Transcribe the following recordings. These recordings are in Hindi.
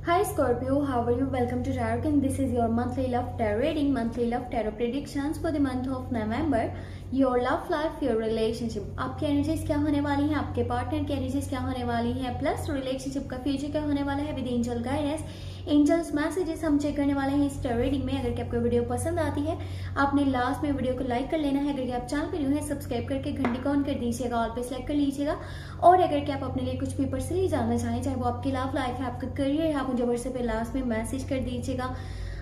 Hi Scorpio, how are you? Welcome to Tarot King. This is your monthly love tarot reading, monthly love tarot predictions for the month of November. Your love life, your relationship. आपकी एनर्जीज क्या होने वाली हैं, आपके पार्टनर की एनर्जीज क्या होने वाली हैं, प्लस रिलेशनशिप का फ्यूचर क्या होने वाला है with angel guidance, angels messages हम चेक करने वाले हैं इस tarot रीडिंग में। अगर आपको वीडियो पसंद आती है आपने लास्ट में वीडियो को लाइक कर लेना है। अगर आप चैनल पर न्यू है सब्सक्राइब करके घंटी को ऑन कर दीजिएगा, ऑल पे सेलेक्ट कर लीजिएगा। और अगर आप अपने लिए कुछ भी पर्सनली जानना चाहें, चाहे वो आपकी लव लाइफ है, आपका करियर है, आप मुझे व्हाट्सएप पे लास्ट में मैसेज कर दीजिएगा।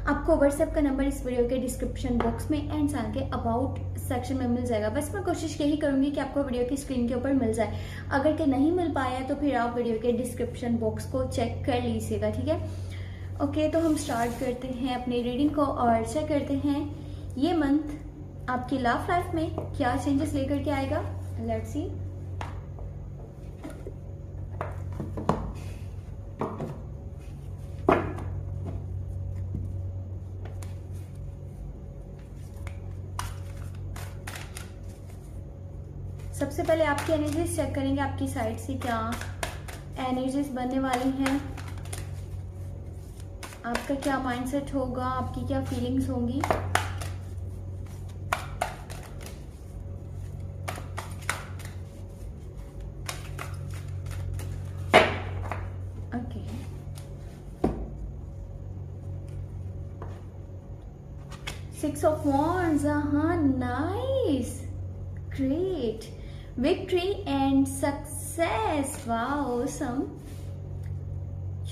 आपको व्हाट्सएप का नंबर इस वीडियो के डिस्क्रिप्शन बॉक्स में एंड चैनल के अबाउट सेक्शन में मिल जाएगा। बस मैं कोशिश यही करूंगी कि आपको वीडियो की स्क्रीन के ऊपर मिल जाए। अगर के नहीं मिल पाया तो फिर आप वीडियो के डिस्क्रिप्शन बॉक्स को चेक कर लीजिएगा, ठीक है। ओके, तो हम स्टार्ट करते हैं अपनी रीडिंग को और चेक करते हैं ये मंथ आपकी लव लाइफ में क्या चेंजेस लेकर के आएगा। Let's see. सबसे पहले आपकी एनर्जीज चेक करेंगे, आपकी साइड से क्या एनर्जीज बनने वाली हैं, आपका क्या माइंडसेट होगा, आपकी क्या फीलिंग्स होंगी। ओके, सिक्स ऑफ वॉन्ड्स, हाँ nice, great, victory and success, wow awesome,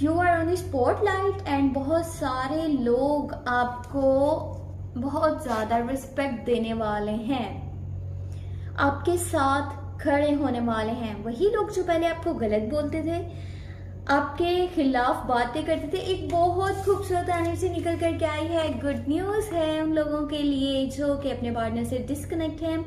you are on the spotlight and बहुत सारे लोग आपको बहुत ज्यादा रिस्पेक्ट देने वाले हैं, आपके साथ खड़े होने वाले हैं। वही लोग जो पहले आपको गलत बोलते थे, आपके खिलाफ बातें करते थे, एक बहुत खूबसूरत एनर्जी निकल करके आई है। गुड न्यूज है उन लोगों के लिए जो कि अपने पार्टनर से डिस्कनेक्ट हैं,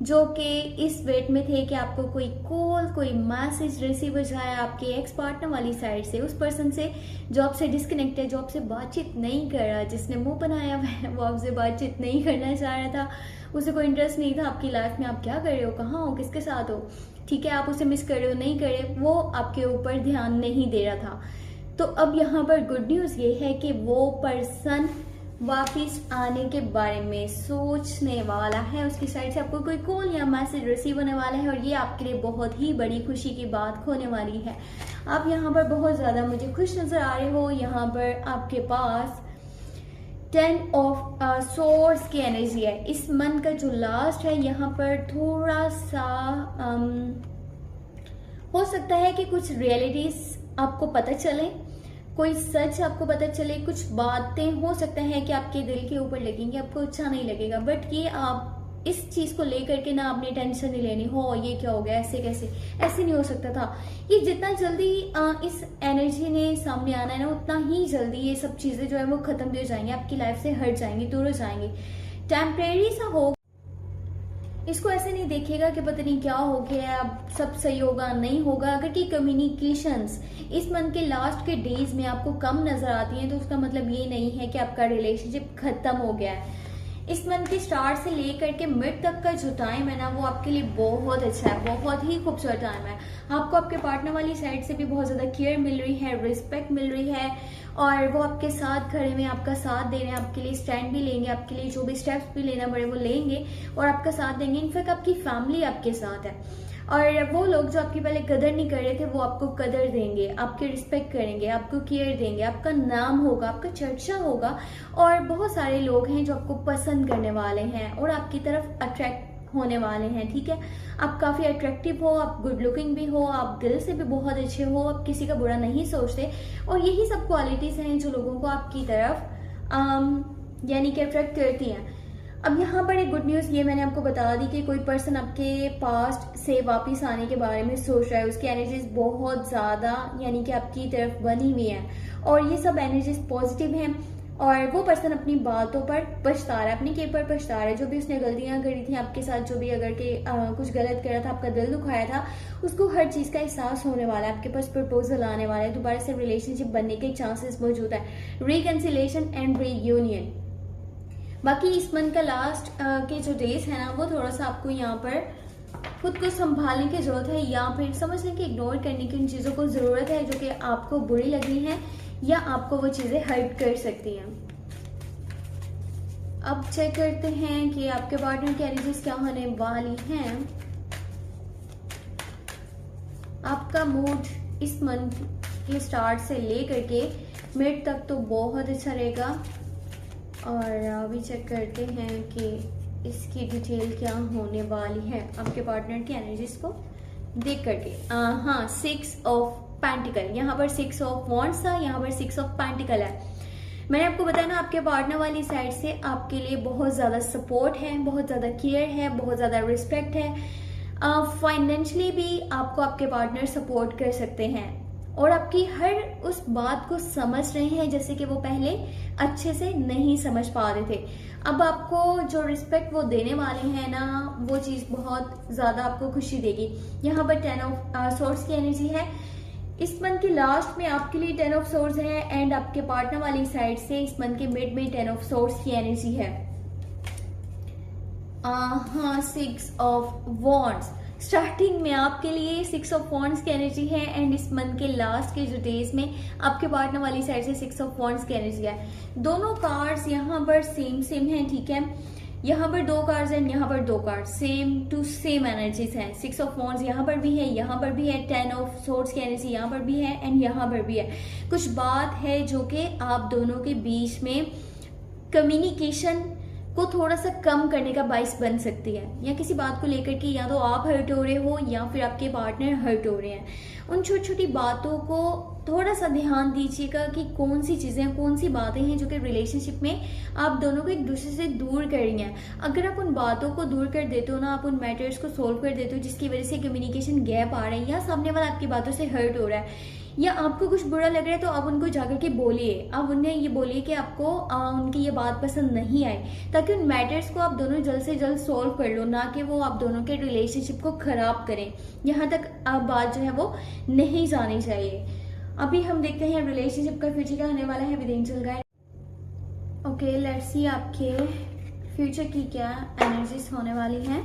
जो कि इस वेट में थे कि आपको कोई कॉल, कोई मैसेज रिसीव हो जाए आपके एक्स पार्टनर वाली साइड से, उस पर्सन से जो आपसे डिस्कनेक्ट है, जो आपसे बातचीत नहीं कर रहा, जिसने मुंह बनाया है, वो आपसे बातचीत नहीं करना चाह रहा था, उसे कोई इंटरेस्ट नहीं था आपकी लाइफ में, आप क्या कर रहे हो, कहाँ हो, किसके साथ हो, ठीक है, आप उसे मिस कर रहे हो, नहीं कर रहे, वो आपके ऊपर ध्यान नहीं दे रहा था। तो अब यहाँ पर गुड न्यूज ये है कि वो पर्सन वापिस आने के बारे में सोचने वाला है, उसकी साइड से आपको कोई कॉल या मैसेज रिसीव होने वाला है और ये आपके लिए बहुत ही बड़ी खुशी की बात होने वाली है। आप यहाँ पर बहुत ज़्यादा मुझे खुश नज़र आ रहे हो। यहाँ पर आपके पास 10 ऑफ सोर्स की एनर्जी है। इस मंथ का जो लास्ट है यहाँ पर थोड़ा सा हो सकता है कि कुछ रियलिटीज आपको पता चले, कोई सच आपको पता चले, कुछ बातें हो सकता है कि आपके दिल के ऊपर लगेंगी, आपको अच्छा नहीं लगेगा, बट ये आप इस चीज को लेकर के ना अपनी टेंशन नहीं लेनी हो, ये क्या हो गया, ऐसे कैसे, ऐसे नहीं हो सकता था। ये जितना जल्दी इस एनर्जी ने सामने आना है ना, उतना ही जल्दी ये सब चीजें जो है वो खत्म भी हो जाएंगी, आपकी लाइफ से हट जाएंगी, दूर हो जाएंगी, टेम्परेरी सा हो। इसको ऐसे नहीं देखिएगा कि पता नहीं क्या हो गया, अब सब सही होगा, नहीं होगा। अगर की कम्युनिकेशंस इस मंथ के लास्ट के डेज में आपको कम नजर आती हैं तो उसका मतलब ये नहीं है कि आपका रिलेशनशिप खत्म हो गया है। इस मंथ के स्टार्ट से लेकर के मिड तक का जो टाइम है ना, वो आपके लिए बहुत अच्छा है, बहुत ही खूबसूरत टाइम है। आपको आपके पार्टनर वाली साइड से भी बहुत ज्यादा केयर मिल रही है, रिस्पेक्ट मिल रही है और वो आपके साथ खड़े हुए, आपका साथ दे रहे हैं, आपके लिए स्टैंड भी लेंगे, आपके लिए जो भी स्टेप्स भी लेना पड़े वो लेंगे और आपका साथ देंगे। इनफैक्ट आपकी फैमिली आपके साथ है और वो लोग जो आपकी पहले कदर नहीं कर रहे थे वो आपको कदर देंगे, आपके रिस्पेक्ट करेंगे, आपको केयर देंगे, आपका नाम होगा, आपका चर्चा होगा और बहुत सारे लोग हैं जो आपको पसंद करने वाले हैं और आपकी तरफ अट्रैक्ट होने वाले हैं, ठीक है। आप काफी अट्रैक्टिव हो, आप गुड लुकिंग भी हो, आप दिल से भी बहुत अच्छे हो, आप किसी का बुरा नहीं सोचते और यही सब क्वालिटीज हैं जो लोगों को आपकी तरफ यानी कि अट्रैक्ट करती हैं। अब यहाँ पर एक गुड न्यूज़ ये मैंने आपको बता दी कि कोई पर्सन आपके पास्ट से वापस आने के बारे में सोच रहा है, उसकी एनर्जीज बहुत ज़्यादा यानी कि आपकी तरफ बनी हुई है और ये सब एनर्जीज पॉजिटिव हैं और वो पर्सन अपनी बातों पर पछता रहा है, अपनी के पर पछता रहा है, जो भी उसने गलतियां करी थी आपके साथ, जो भी अगर के कुछ गलत करा था, आपका दिल दुखाया था, उसको हर चीज़ का एहसास होने वाला है, आपके पास प्रपोजल आने वाला है, दोबारा से रिलेशनशिप बनने के चांसेस मौजूद है, रिकन्सिलेशन एंड रीयूनियन। बाकी इस मंथ का लास्ट के जो डेज है ना, वो थोड़ा सा आपको यहाँ पर खुद को संभालने की जरूरत है या फिर समझ लें कि इग्नोर करने की उन चीज़ों को ज़रूरत है जो कि आपको बुरी लगी हैं या आपको वो चीजें हर्ट कर सकती हैं। अब चेक करते हैं कि आपके पार्टनर की एनर्जीज क्या होने वाली हैं। आपका मूड इस मंथ के स्टार्ट से लेकर के मिड तक तो बहुत अच्छा रहेगा। और अभी चेक करते हैं कि इसकी डिटेल क्या होने वाली है आपके पार्टनर की एनर्जीज को देख करके। हाँ, 6 ऑफ पेंटिकल, यहाँ पर 6 ऑफ वॉन्ड्स था, यहाँ पर 6 ऑफ पेंटिकल है। मैंने आपको बताया ना, आपके पार्टनर वाली साइड से आपके लिए बहुत ज़्यादा सपोर्ट है, बहुत ज़्यादा केयर है, बहुत ज़्यादा रिस्पेक्ट है। फाइनेंशियली भी आपको आपके पार्टनर सपोर्ट कर सकते हैं और आपकी हर उस बात को समझ रहे हैं जैसे कि वो पहले अच्छे से नहीं समझ पा रहे थे। अब आपको जो रिस्पेक्ट वो देने वाले हैं ना, वो चीज़ बहुत ज़्यादा आपको खुशी देगी। यहाँ पर 10 ऑफ सोर्ड्स की एनर्जी है। इस मंथ के लास्ट में आपके लिए 10 ऑफ सोर्ड्स है एंड आपके पार्टनर वाली साइड से इस मंथ के मिड में 10 ऑफ सोर्ड्स की एनर्जी है। हाँ, 6 ऑफ वॉन्ड्स स्टार्टिंग में आपके लिए 6 ऑफ वॉन्ड्स की एनर्जी है एंड इस मंथ के लास्ट के जो डेज में आपके पार्टनर वाली साइड से 6 ऑफ वॉन्ड्स की एनर्जी है। दोनों कार्ड्स यहाँ पर सेम हैं, ठीक है। यहाँ पर 2 कार्ड्स एंड यहाँ पर 2 cards same to same energies हैं। 6 ऑफ वॉन्ड्स यहाँ पर भी है, यहाँ पर भी है, 10 ऑफ सोर्ड्स की एनर्जी यहाँ पर भी है एंड यहाँ पर भी है। कुछ बात है जो कि आप दोनों के बीच में कम्युनिकेशन को थोड़ा सा कम करने का बाइस बन सकती है, या किसी बात को लेकर के या तो आप हर्ट हो रहे हो या फिर आपके पार्टनर हर्ट हो रहे हैं। उन छोटी छोटी बातों को थोड़ा सा ध्यान दीजिएगा कि कौन सी चीज़ें, कौन सी बातें हैं जो कि रिलेशनशिप में आप दोनों को एक दूसरे से दूर कर रही हैं। अगर आप उन बातों को दूर कर देते हो ना, आप उन मैटर्स को सोल्व कर देते हो जिसकी वजह से कम्युनिकेशन गैप आ रहा है या सामने वाला आपकी बातों से हर्ट हो रहा है या आपको कुछ बुरा लग रहा है, तो आप उनको जाकर के बोलिए। आप उन्हें ये बोलिए कि आपको उनकी ये बात पसंद नहीं आई, ताकि उन मैटर्स को आप दोनों जल्द से जल्द सोल्व कर लो, ना कि वो आप दोनों के रिलेशनशिप को खराब करें। यहाँ तक बात जो है वो नहीं जानी चाहिए। अभी हम देखते हैं रिलेशनशिप का फ्यूचर क्या होने वाला है with angel guide. Okay, let's see आपके फ्यूचर की क्या एनर्जीज होने वाली हैं।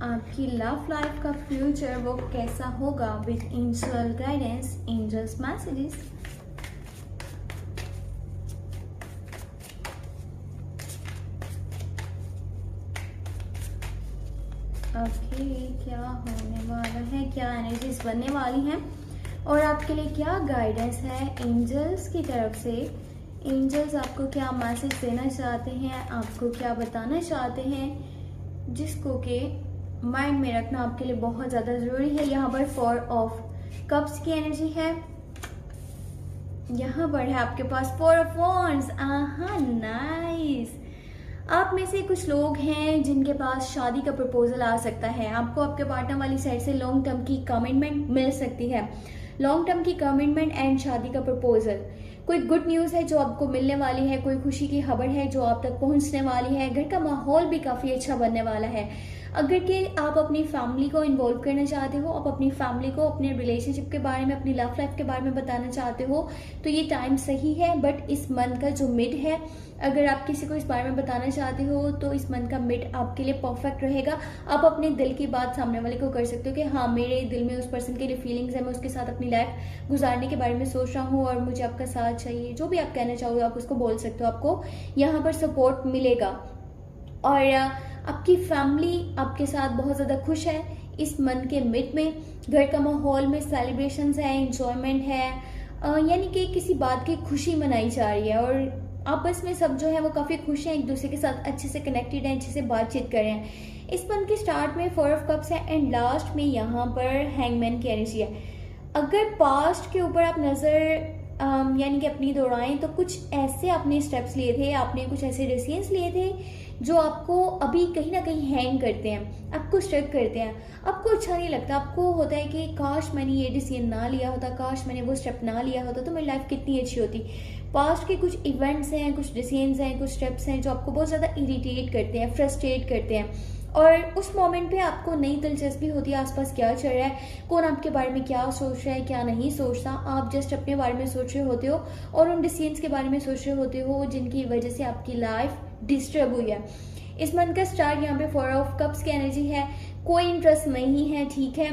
आपकी लव लाइफ का फ्यूचर वो कैसा होगा with angel guidance, angels messages. Okay, क्या होने वाला है, क्या एनर्जीज बनने वाली हैं और आपके लिए क्या गाइडेंस है एंजल्स की तरफ से। एंजल्स आपको क्या मैसेज देना चाहते हैं, आपको क्या बताना चाहते हैं, जिसको कि माइंड में रखना आपके लिए बहुत ज़्यादा ज़रूरी है। यहाँ पर 4 ऑफ कप्स की एनर्जी है, यहाँ पर है आपके पास 4 ऑफ वॉन्ड्स। नाइस। आप में से कुछ लोग हैं जिनके पास शादी का प्रपोजल आ सकता है। आपको आपके पार्टनर वाली साइड से लॉन्ग टर्म की कमिटमेंट मिल सकती है। लॉन्ग टर्म की कमिटमेंट एंड शादी का प्रपोजल, कोई गुड न्यूज़ है जो आपको मिलने वाली है, कोई खुशी की खबर है जो आप तक पहुंचने वाली है। घर का माहौल भी काफ़ी अच्छा बनने वाला है। अगर कि आप अपनी फैमिली को इन्वॉल्व करना चाहते हो, आप अपनी फैमिली को अपने रिलेशनशिप के बारे में, अपनी लव लाइफ के बारे में बताना चाहते हो, तो ये टाइम सही है। बट इस मंथ का जो मिड है, अगर आप किसी को इस बारे में बताना चाहते हो तो इस मंथ का मिड आपके लिए परफेक्ट रहेगा। आप अपने दिल की बात सामने वाले को कर सकते हो कि हाँ, मेरे दिल में उस पर्सन के लिए फीलिंग्स है, मैं उसके साथ अपनी लाइफ गुजारने के बारे में सोच रहा हूँ और मुझे आपका साथ चाहिए। जो भी आप कहना चाहोगे आप उसको बोल सकते हो, आपको यहाँ पर सपोर्ट मिलेगा। और आपकी फैमिली आपके साथ बहुत ज़्यादा खुश है इस मंथ के मिड में। घर का माहौल में सेलिब्रेशंस है, एंजॉयमेंट है, यानी कि किसी बात की खुशी मनाई जा रही है और आपस में सब जो है वो काफ़ी खुश हैं, एक दूसरे के साथ अच्छे से कनेक्टेड हैं, अच्छे से बातचीत कर रहे हैं। इस मंथ के स्टार्ट में 4 ऑफ कप्स है एंड लास्ट में यहाँ पर हैंगमैन की एनर्जी है। अगर पास्ट के ऊपर आप नज़र यानी कि अपनी दौड़ाएं तो कुछ ऐसे आपने स्टेप्स लिए थे, आपने कुछ ऐसे डिसीजंस लिए थे जो आपको अभी कहीं ना कहीं हैंग करते हैं, आपको स्ट्रक करते हैं, आपको अच्छा नहीं लगता। आपको होता है कि काश मैंने ये डिसीजन ना लिया होता, काश मैंने वो स्टेप ना लिया होता तो मेरी लाइफ कितनी अच्छी होती। पास्ट के कुछ इवेंट्स हैं, कुछ डिसीजंस हैं, कुछ स्टेप्स हैं जो आपको बहुत ज़्यादा इरिटेट करते हैं, फ्रस्ट्रेट करते हैं और उस मोमेंट पे आपको नई दिलचस्पी होती है आसपास क्या चल रहा है, कौन आपके बारे में क्या सोच रहा है, क्या नहीं सोचता। आप जस्ट अपने बारे में सोच रहे होते हो और उन डिसीजंस के बारे में सोच रहे होते हो जिनकी वजह से आपकी लाइफ डिस्टर्ब हुई है। इस मंथ का स्टार्ट यहाँ पे 4 ऑफ कप्स की एनर्जी है, कोई इंटरेस्ट नहीं है, ठीक है।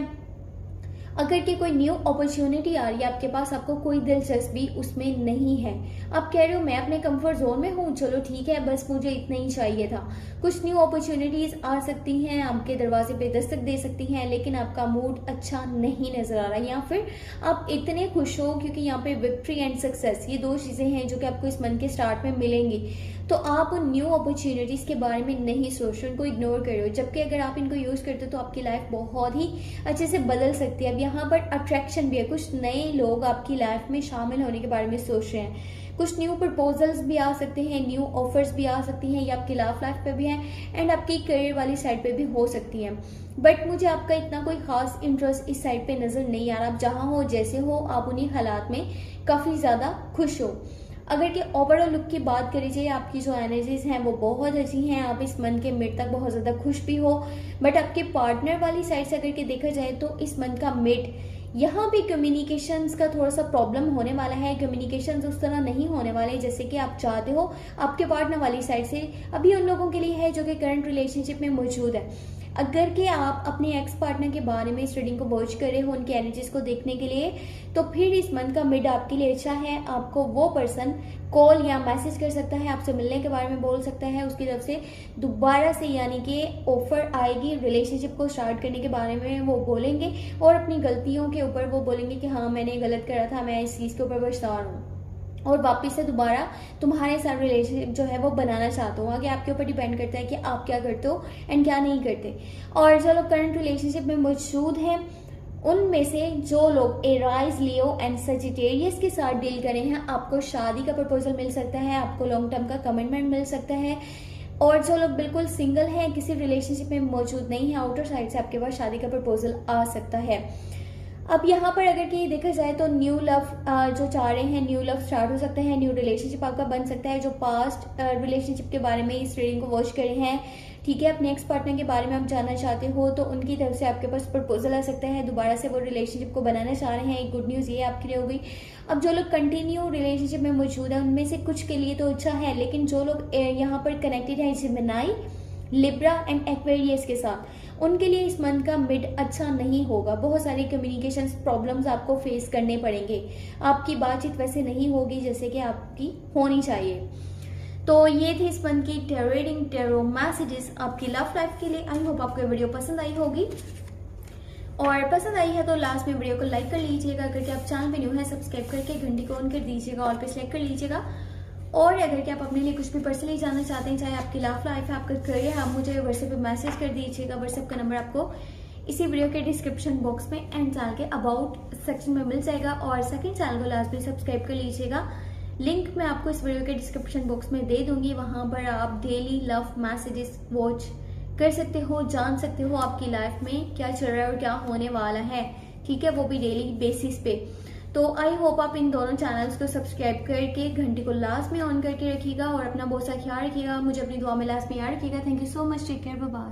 अगर कि कोई न्यू अपॉर्चुनिटी आ रही है आपके पास, आपको कोई दिलचस्पी उसमें नहीं है, आप कह रहे हो मैं अपने कंफर्ट जोन में हूँ, चलो ठीक है बस मुझे इतना ही चाहिए था। कुछ न्यू अपॉर्चुनिटीज आ सकती हैं, आपके दरवाजे पे दस्तक दे सकती हैं, लेकिन आपका मूड अच्छा नहीं नजर आ रहा है, या फिर आप इतने खुश हो क्योंकि यहाँ पे विक्ट्री एंड सक्सेस ये दो चीजें हैं जो कि आपको इस मंथ के स्टार्ट में मिलेंगी, तो आप उन न्यू अपॉर्चुनिटीज के बारे में नहीं सोच रहे, उनको इग्नोर कर रहे हो। जबकि अगर आप इनको यूज करते हो तो आपकी लाइफ बहुत ही अच्छे से बदल सकती है। अब यहाँ पर अट्रैक्शन भी है, कुछ नए लोग आपकी लाइफ में शामिल होने के बारे में सोच रहे हैं, कुछ न्यू प्रपोजल्स भी आ सकते हैं, न्यू ऑफर्स भी आ सकती हैं, ये आपकी लव लाइफ पे भी है एंड आपकी करियर वाली साइड पे भी हो सकती हैं। बट मुझे आपका इतना कोई खास इंटरेस्ट इस साइड पे नजर नहीं आ रहा। आप जहां हो जैसे हो, आप उन्हीं हालात में काफी ज्यादा खुश हो। अगर कि ओवरऑल लुक की बात करी जाए, आपकी जो एनर्जीज हैं वो बहुत अच्छी हैं, आप इस मंथ के मिड तक बहुत ज्यादा खुश भी हो। बट आपके पार्टनर वाली साइड से अगर के देखा जाए तो इस मंथ का मिड यहाँ पे कम्युनिकेशंस का थोड़ा सा प्रॉब्लम होने वाला है। कम्युनिकेशंस उस तरह नहीं होने वाले जैसे कि आप चाहते हो आपके पार्टनर वाली साइड से, अभी उन लोगों के लिए है जो कि करंट रिलेशनशिप में मौजूद है। अगर कि आप अपने एक्स पार्टनर के बारे में इस रीडिंग को वॉच कर रहे हो उनकी एनर्जीज को देखने के लिए, तो फिर इस मंथ का मिड आपके लिए अच्छा है। आपको वो पर्सन कॉल या मैसेज कर सकता है, आपसे मिलने के बारे में बोल सकता है, उसकी तरफ से दोबारा से यानी कि ऑफर आएगी रिलेशनशिप को स्टार्ट करने के बारे में वो बोलेंगे, और अपनी गलतियों के ऊपर वो बोलेंगे कि हाँ मैंने गलत करा था, मैं इस चीज़ के ऊपर पछता रहा हूँ, और वापस से दोबारा तुम्हारे साथ रिलेशनशिप जो है वो बनाना चाहता हूँ। आगे आपके ऊपर डिपेंड करता है कि आप क्या करते हो एंड क्या नहीं करते। और जो लोग करंट रिलेशनशिप में मौजूद हैं उनमें से जो लोग एराइज, लियो एंड सजिटेरियस के साथ डील करे हैं, आपको शादी का प्रपोजल मिल सकता है, आपको लॉन्ग टर्म का कमिटमेंट मिल सकता है। और जो लोग बिल्कुल सिंगल हैं, किसी रिलेशनशिप में मौजूद नहीं है, आउटर साइड से आपके पास शादी का प्रपोजल आ सकता है। अब यहाँ पर अगर कि देखा जाए तो न्यू लव जो चाह रहे हैं, न्यू लव स्टार्ट हो सकता है, न्यू रिलेशनशिप आपका बन सकता है। जो पास्ट रिलेशनशिप के बारे में इस रीडिंग को वॉच करे हैं, ठीक है, अपने एक्स पार्टनर के बारे में आप जानना चाहते हो तो उनकी तरफ से आपके पास प्रपोजल आ सकता है, दोबारा से वो रिलेशनशिप को बनाना चाह रहे हैं। एक गुड न्यूज़ ये आपके लिए हो गई। अब जो लोग कंटिन्यू रिलेशनशिप में मौजूद है उनमें से कुछ के लिए तो अच्छा है, लेकिन जो लोग यहाँ पर कनेक्टेड है जेमिनी, लिब्रा एंड एक्वेरियस के साथ, उनके लिए इस मंथ का मिड अच्छा नहीं होगा। बहुत सारी कम्युनिकेशन प्रॉब्लम्स आपको फेस करने पड़ेंगे, आपकी बातचीत वैसे नहीं होगी जैसे कि आपकी होनी चाहिए। तो ये थे इस मंथ की टैरो रीडिंग, टैरो मैसेजेस आपकी लव लाइफ के लिए। आई होप आपको ये वीडियो पसंद आई होगी, और पसंद आई है तो लास्ट में वीडियो को लाइक कर लीजिएगा, अगर आप चैनल पे न्यू है सब्सक्राइब करके घंटी को ऑन कर दीजिएगा, ऑल पे सेलेक्ट कर लीजिएगा। और अगर कि आप अपने लिए कुछ भी पर्सनली जानना चाहते हैं, चाहे आपकी लव लाइफ है, आपका करियर, आप मुझे व्हाट्सएप पे मैसेज कर दीजिएगा। व्हाट्सएप का नंबर आपको इसी वीडियो के डिस्क्रिप्शन बॉक्स में एंड चैनल के अबाउट सेक्शन में मिल जाएगा। और सेकंड चैनल को लास्ट में सब्सक्राइब कर लीजिएगा, लिंक मैं आपको इस वीडियो के डिस्क्रिप्शन बॉक्स में दे दूंगी। वहां पर आप डेली लव मैसेजेस वॉच कर सकते हो, जान सकते हो आपकी लाइफ में क्या चल रहा है और क्या होने वाला है, ठीक है, वो भी डेली बेसिस पे। तो आई होप आप इन दोनों चैनल्स को सब्सक्राइब करके घंटी को लास्ट में ऑन करके रखिएगा, और अपना बहुत सा ख्याल रखिएगा, मुझे अपनी दुआ में लास्ट में याद रखिएगा। Thank you so much, take care, bye bye.